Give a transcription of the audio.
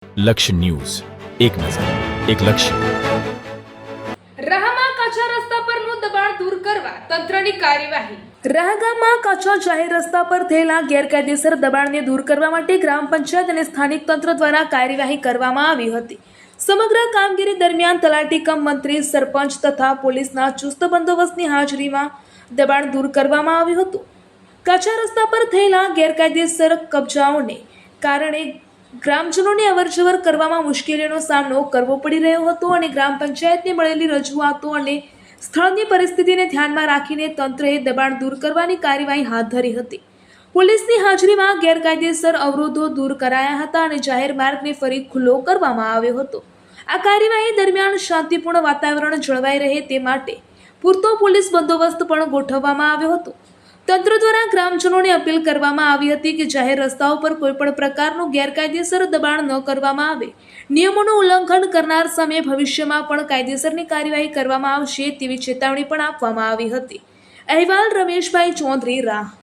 લક્ષ્ય ન્યૂઝ, એક નજર, એક લક્ષ્ય. રાહમાં કાચા રસ્તા પરનું દબાણ દૂર કરવા તંત્રની કાર્યવાહી. રાહગામમાં કાચા જાહેર રસ્તા પર થયેલા ગેરકાયદેસર દબાણને દૂર કરવા માટે ગ્રામ પંચાયત અને સ્થાનિક તંત્ર દ્વારા કાર્યવાહી કરવામાં આવી હતી. સમગ્ર કામગીરી દરમિયાન તલાટી કમ મંત્રી, સરપંચ તથા પોલીસના ચુસ્ત બંદોબસ્તની હાજરીમાં દબાણ દૂર કરવામાં આવ્યું હતું. કાચા રસ્તા પર થયેલા ગેરકાયદેસર કબજાઓને કારણે ગ્રામજનોને અવરજવર કરવામાં મુશ્કેલીઓનો સામનો કરવો પડી રહ્યો હતો અને ગ્રામ પંચાયતને મળેલી રજૂઆતો અને સ્થળની પરિસ્થિતિને ધ્યાનમાં રાખીને તંત્રએ દબાણ દૂર કરવાની કાર્યવાહી હાથ ધરી હતી. પોલીસની હાજરીમાં ગેરકાયદેસર અવરોધો દૂર કરાયા હતા અને જાહેર માર્ગને ફરી ખુલ્લો કરવામાં આવ્યો હતો. આ કાર્યવાહી દરમિયાન શાંતિપૂર્ણ વાતાવરણ જળવાઈ રહે તે માટે પૂરતો પોલીસ બંદોબસ્ત પણ ગોઠવવામાં આવ્યો હતો. તંત્ર દ્વારા ગ્રામજનોને અપીલ કરવામાં આવી હતી કે જાહેર રસ્તાઓ પર કોઈપણ પ્રકારનું ગેરકાયદેસર દબાણ ન કરવામાં આવે. નિયમોનું ઉલ્લંઘન કરનાર સામે ભવિષ્યમાં પણ કાયદેસરની કાર્યવાહી કરવામાં આવશે તેવી ચેતવણી પણ આપવામાં આવી હતી. અહેવાલ રમેશભાઈ ચૌધરી, રાહ.